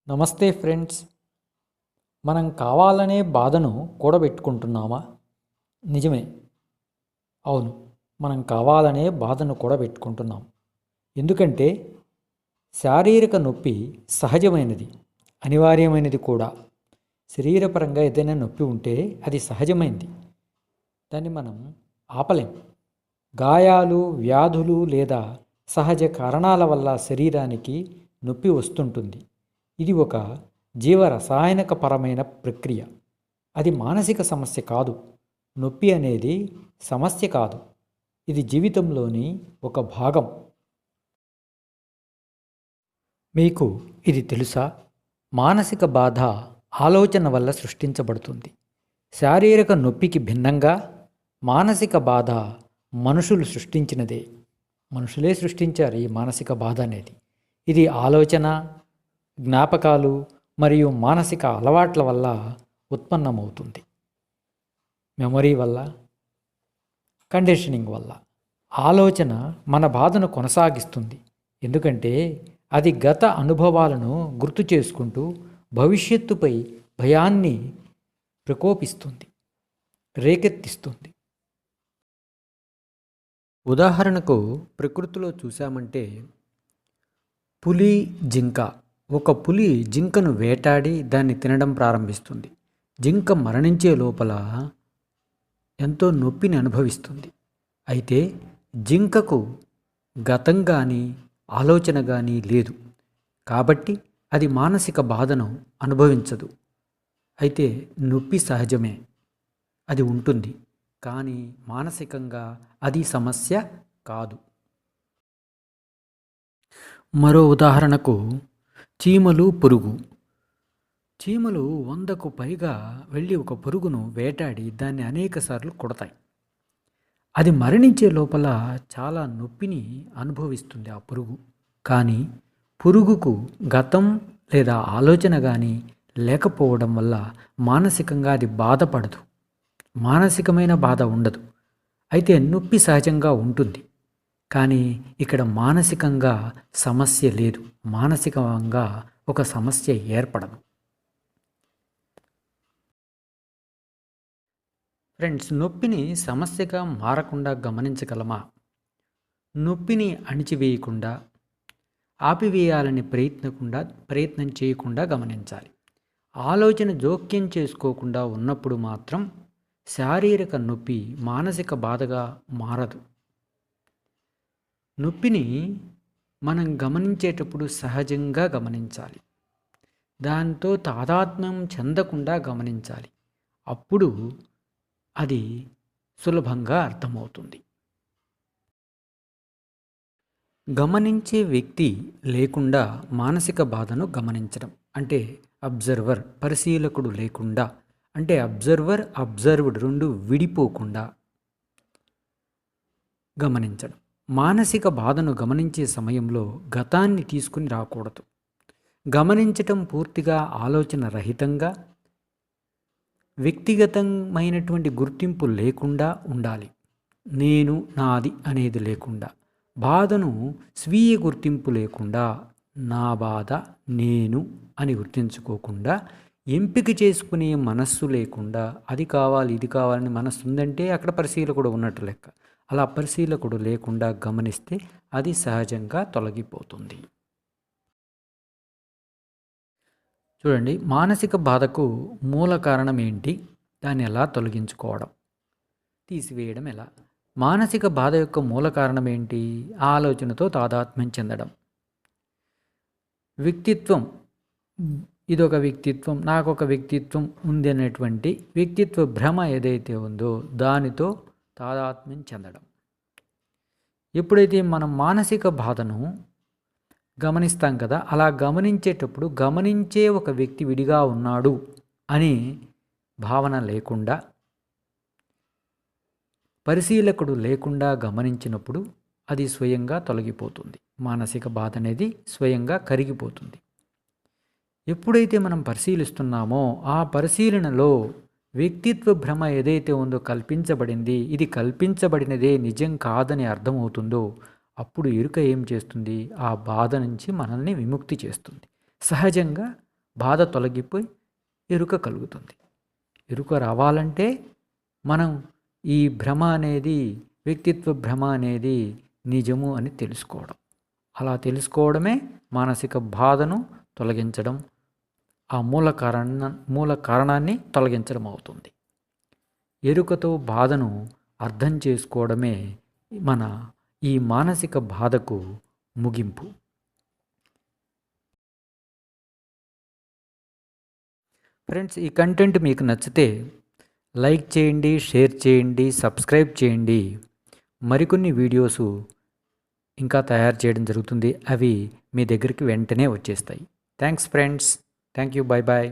నమస్తే ఫ్రెండ్స్. మనం కావాలనే బాధను కూడబెట్టుకుంటున్నామా? నిజమే. అవును. మనం కావాలనే బాధను కూడబెట్టుకుంటున్నాం. ఎందుకంటే శారీరక నొప్పి సహజమైనది, అనివార్యమైనది కూడా. శరీరపరంగా ఏదైనా నొప్పి ఉంటే అది సహజమైనది. దాన్ని మనం ఆపలేం. గాయాలు, వ్యాధులు లేదా సహజ కారణాల వల్ల శరీరానికి నొప్పి వస్తుంటుంది. ఇది ఒక జీవరసాయనికపరమైన ప్రక్రియ. అది మానసిక సమస్య కాదు. నొప్పి అనేది సమస్య కాదు. ఇది జీవితంలోని ఒక భాగం. మీకు ఇది తెలుసా? మానసిక బాధ ఆలోచన వల్ల సృష్టించబడుతుంది. శారీరక నొప్పికి భిన్నంగా మానసిక బాధ మనుషులు సృష్టించినదే. మనుషులే సృష్టించారు ఈ మానసిక బాధ అనేది. ఇది ఆలోచన, జ్ఞాపకాలు మరియు మానసిక అలవాట్ల వల్ల ఉత్పన్నమవుతుంది. మెమొరీ వల్ల, కండిషనింగ్ వల్ల. ఆలోచన మన బాధను కొనసాగిస్తుంది. ఎందుకంటే అది గత అనుభవాలను గుర్తు చేసుకుంటూ భవిష్యత్తుపై భయాన్ని ప్రకోపిస్తుంది, రేకెత్తిస్తుంది. ఉదాహరణకు ప్రకృతిలో చూసామంటే పులి, జింక. ఒక పులి జింకను వేటాడి దాన్ని తినడం ప్రారంభిస్తుంది. జింక మరణించే లోపల ఎంతో నొప్పిని అనుభవిస్తుంది. అయితే జింకకు గతం కానీ ఆలోచన కానీ లేదు, కాబట్టి అది మానసిక బాధను అనుభవించదు. అయితే నొప్పి సహజమే, అది ఉంటుంది. కానీ మానసికంగా అది సమస్య కాదు. మరో ఉదాహరణకు చీమలు, పురుగు. చీమలు 100కు పైగా వెళ్ళి ఒక పురుగును వేటాడి దాన్ని అనేకసార్లు కొడతాయి. అది మరణించే లోపల చాలా నొప్పిని అనుభవిస్తుంది ఆ పురుగు. కానీ పురుగుకు గతం లేదా ఆలోచన కానీ లేకపోవడం వల్ల మానసికంగా అది బాధపడదు. మానసికమైన బాధ ఉండదు. అయితే నొప్పి సహజంగా ఉంటుంది. కానీ ఇక్కడ మానసికంగా సమస్య లేదు. మానసికంగా ఒక సమస్య ఏర్పడదు. ఫ్రెండ్స్, నొప్పిని సమస్యగా మారకుండా గమనించగలమా? నొప్పిని అణిచివేయకుండా, ఆపివేయాలని ప్రయత్నం చేయకుండా గమనించాలి. ఆలోచన జోక్యం చేసుకోకుండా ఉన్నప్పుడు మాత్రం శారీరక నొప్పి మానసిక బాధగా మారదు. నొప్పిని మనం గమనించేటప్పుడు సహజంగా గమనించాలి. దాంతో తాదాత్మ్యం చెందకుండా గమనించాలి. అప్పుడు అది సులభంగా అర్థమవుతుంది. గమనించే వ్యక్తి లేకుండా మానసిక బాధను గమనించడం అంటే అబ్జర్వర్, పరిశీలకుడు లేకుండా, అంటే అబ్జర్వర్, అబ్జర్వ్డ్ రెండు విడిపోకుండా గమనించడం. మానసిక బాధను గమనించే సమయంలో గతాన్ని తీసుకుని రాకూడదు. గమనించటం పూర్తిగా ఆలోచన రహితంగా, వ్యక్తిగతమైనటువంటి గుర్తింపు లేకుండా ఉండాలి. నేను, నాది అనేది లేకుండా, బాధను స్వీయ గుర్తింపు లేకుండా, నా బాధ నేను అని గుర్తించుకోకుండా, ఎంపిక చేసుకునే మనస్సు లేకుండా, అది కావాలి ఇది కావాలని మనస్సు ఉందంటే అక్కడ పరిశీలకుడు ఉన్నట్టు లెక్క. అలా పరిశీలకుడు లేకుండా గమనిస్తే అది సహజంగా తొలగిపోతుంది. చూడండి, మానసిక బాధకు మూల కారణం ఏంటి? దాన్ని ఎలా తొలగించుకోవడం, తీసివేయడం ఎలా? మానసిక బాధ యొక్క మూల కారణం ఏంటి? ఆలోచనతో తాదాత్మ్యం చెందడం. వ్యక్తిత్వం, ఇదొక వ్యక్తిత్వం, నాకొక వ్యక్తిత్వం ఉంది అనేటువంటి వ్యక్తిత్వ భ్రమ ఏదైతే ఉందో దానితో తాదాత్మ్యం చెందడం. ఎప్పుడైతే మనం మానసిక బాధను గమనిస్తాం కదా, అలా గమనించేటప్పుడు గమనించే ఒక వ్యక్తి విడిగా ఉన్నాడు అనే భావన లేకుండా, పరిశీలకుడు లేకుండా గమనించినప్పుడు అది స్వయంగా తొలగిపోతుంది. మానసిక బాధ అనేది స్వయంగా కరిగిపోతుంది. ఎప్పుడైతే మనం పరిశీలిస్తున్నామో ఆ పరిశీలనలో వ్యక్తిత్వ భ్రమ ఏదైతే ఉందో కల్పించబడింది, ఇది కల్పించబడినదే నిజం కాదని అర్థమవుతుందో అప్పుడు ఎరుక ఏం చేస్తుంది? ఆ బాధ నుంచి మనల్ని విముక్తి చేస్తుంది. సహజంగా బాధ తొలగిపోయి ఎరుక కలుగుతుంది. ఎరుక రావాలంటే మనం ఈ భ్రమ అనేది, వ్యక్తిత్వ భ్రమ అనేది నిజము అని తెలుసుకోవడం. అలా తెలుసుకోవడమే మానసిక బాధను తొలగించడం, ఆ మూల కారణాన్ని తొలగించడం అవుతుంది. ఎరుకతో బాధను అర్థం చేసుకోవడమే మన ఈ మానసిక బాధకు ముగింపు. ఫ్రెండ్స్, ఈ కంటెంట్ మీకు నచ్చితే లైక్ చేయండి, షేర్ చేయండి, సబ్స్క్రైబ్ చేయండి. మరికొన్ని వీడియోస్ ఇంకా తయారు చేయడం జరుగుతుంది. అవి మీ దగ్గరికి వెంటనే వచ్చేస్తాయి. Thanks friends. Thank you. Bye bye.